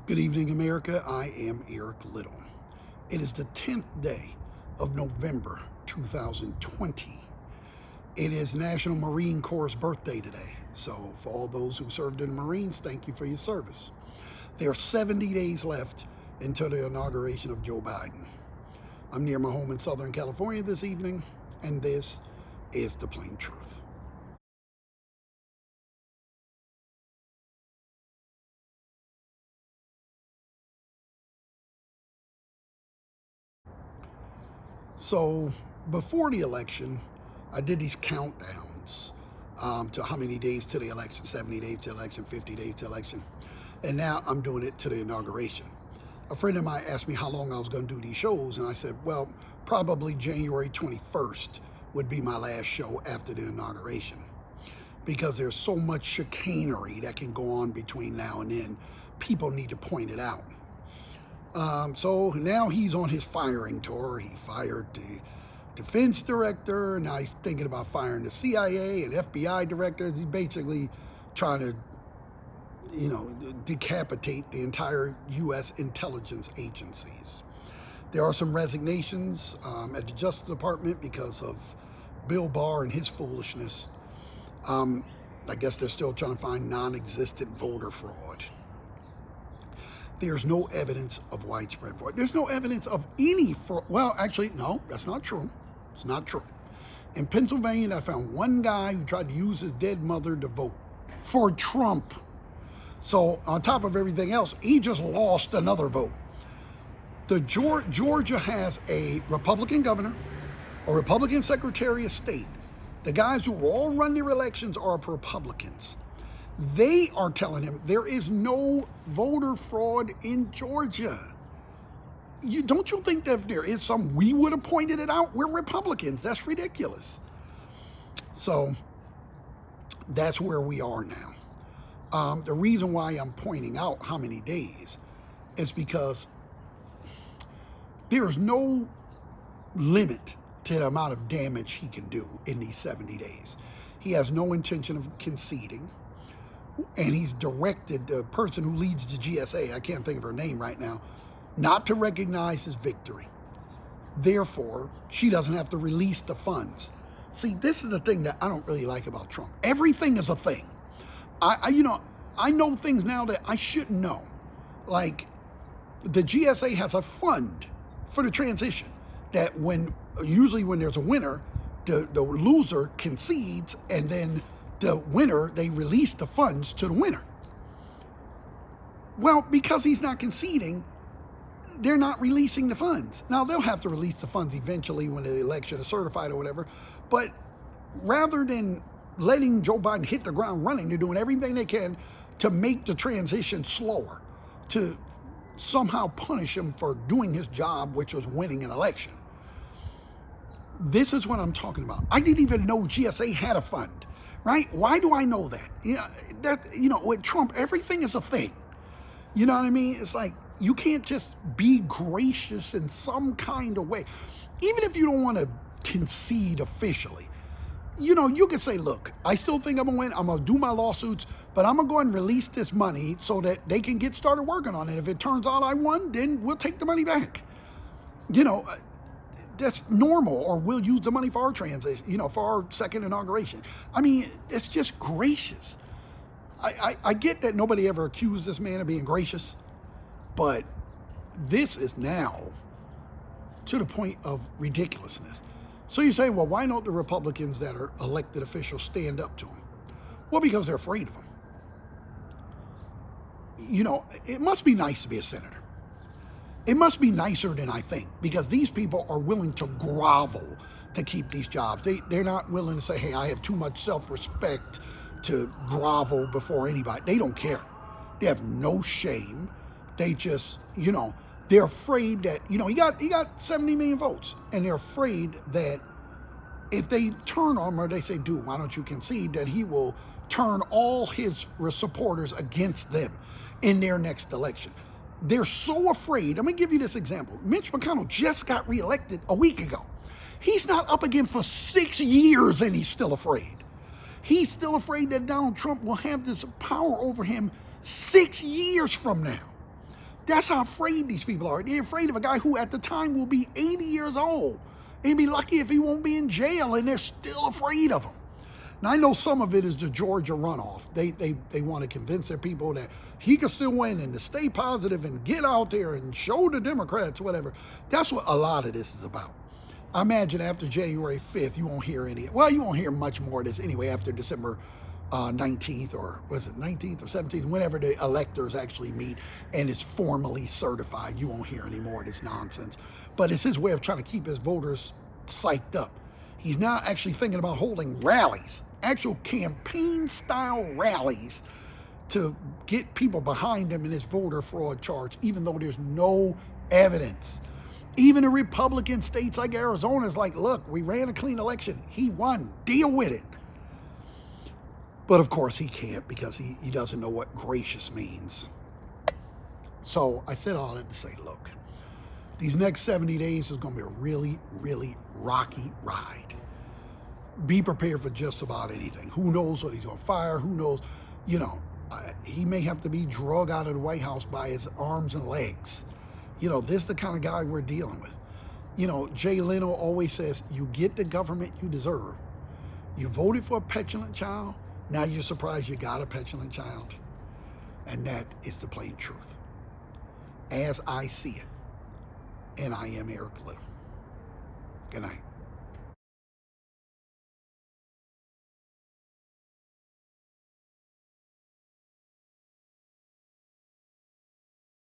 Good evening, America. I am Eric Little. It is the 10th day of November 2020. It is National Marine Corps' birthday today. So, for all those who served in the Marines, thank you for your service. There are 70 days left until the inauguration of Joe Biden. I'm near my home in Southern California this evening, and this is the plain truth. So before the election, I did these countdowns to how many days to the election, 70 days to election, 50 days to election. And now I'm doing it to the inauguration. A friend of mine asked me how long I was going to do these shows, and I said, well, probably January 21st would be my last show after the inauguration, because there's so much chicanery that can go on between now and then. People need to point it out. So now he's on his firing tour. He fired the defense director. Now he's thinking about firing the CIA and FBI directors. He's basically trying to, decapitate the entire U.S. intelligence agencies. There are some resignations at the Justice Department because of Bill Barr and his foolishness. I guess they're still trying to find non-existent voter fraud. There's no evidence of widespread fraud. There's no evidence of any fraud. Well, actually, no, that's not true. It's not true. In Pennsylvania, I found one guy who tried to use his dead mother to vote for Trump. So on top of everything else, he just lost another vote. Georgia has a Republican governor, a Republican Secretary of State. The guys who all run their elections are Republicans. They are telling him there is no voter fraud in Georgia. Don't you think that if there is some, we would have pointed it out? We're Republicans. That's ridiculous. So that's where we are now. The reason why I'm pointing out how many days is because there's no limit to the amount of damage he can do in these 70 days. He has no intention of conceding. And he's directed the person who leads the GSA, I can't think of her name right now, not to recognize his victory. Therefore, she doesn't have to release the funds. See, this is the thing that I don't really like about Trump. Everything is a thing. I know things now that I shouldn't know. Like, the GSA has a fund for the transition that usually when there's a winner, the loser concedes, and then the winner, they release the funds to the winner. Well, because he's not conceding, they're not releasing the funds. Now, they'll have to release the funds eventually when the election is certified or whatever, but rather than letting Joe Biden hit the ground running, they're doing everything they can to make the transition slower, to somehow punish him for doing his job, which was winning an election. This is what I'm talking about. I didn't even know GSA had a fund. Right? Why do I know that? With Trump, everything is a thing. You know what I mean? It's like, you can't just be gracious in some kind of way. Even if you don't want to concede officially, you can say, look, I still think I'm going to win. I'm going to do my lawsuits, but I'm going to go and release this money so that they can get started working on it. If it turns out I won, then we'll take the money back. That's normal, or we'll use the money for our transition, for our second inauguration. I mean, it's just gracious. I get that nobody ever accused this man of being gracious, but this is now to the point of ridiculousness. So you say, well, why don't the Republicans that are elected officials stand up to him? Well, because they're afraid of him. It must be nice to be a senator. It must be nicer than I think, because these people are willing to grovel to keep these jobs. They're not willing to say, hey, I have too much self-respect to grovel before anybody. They don't care. They have no shame. They just, they're afraid that, he got 70 million votes, and they're afraid that if they turn on him, or they say, dude, why don't you concede, that he will turn all his supporters against them in their next election. They're so afraid. I'm going to give you this example. Mitch McConnell just got reelected a week ago. He's not up again for 6 years, and he's still afraid. He's still afraid that Donald Trump will have this power over him 6 years from now. That's how afraid these people are. They're afraid of a guy who at the time will be 80 years old. They'd be lucky if he won't be in jail, and they're still afraid of him. Now, I know some of it is the Georgia runoff. They want to convince their people that he can still win and to stay positive and get out there and show the Democrats whatever. That's what a lot of this is about. I imagine after January 5th, you won't hear you won't hear much more of this anyway after December 19th, or was it 19th or 17th, whenever the electors actually meet and it's formally certified. You won't hear any more of this nonsense. But it's his way of trying to keep his voters psyched up. He's now actually thinking about holding rallies, actual campaign-style rallies, to get people behind him in his voter fraud charge, even though there's no evidence. Even in Republican states like Arizona is like, look, we ran a clean election. He won. Deal with it. But of course he can't, because he doesn't know what gracious means. So I said all that to say, look, these next 70 days is going to be a really, really rocky ride. Be prepared for just about anything. Who knows what he's going to fire? Who knows? He may have to be drug out of the White House by his arms and legs. This is the kind of guy we're dealing with. Jay Leno always says, you get the government you deserve. You voted for a petulant child. Now you're surprised you got a petulant child. And that is the plain truth, as I see it. And I am Eric Little. Good night.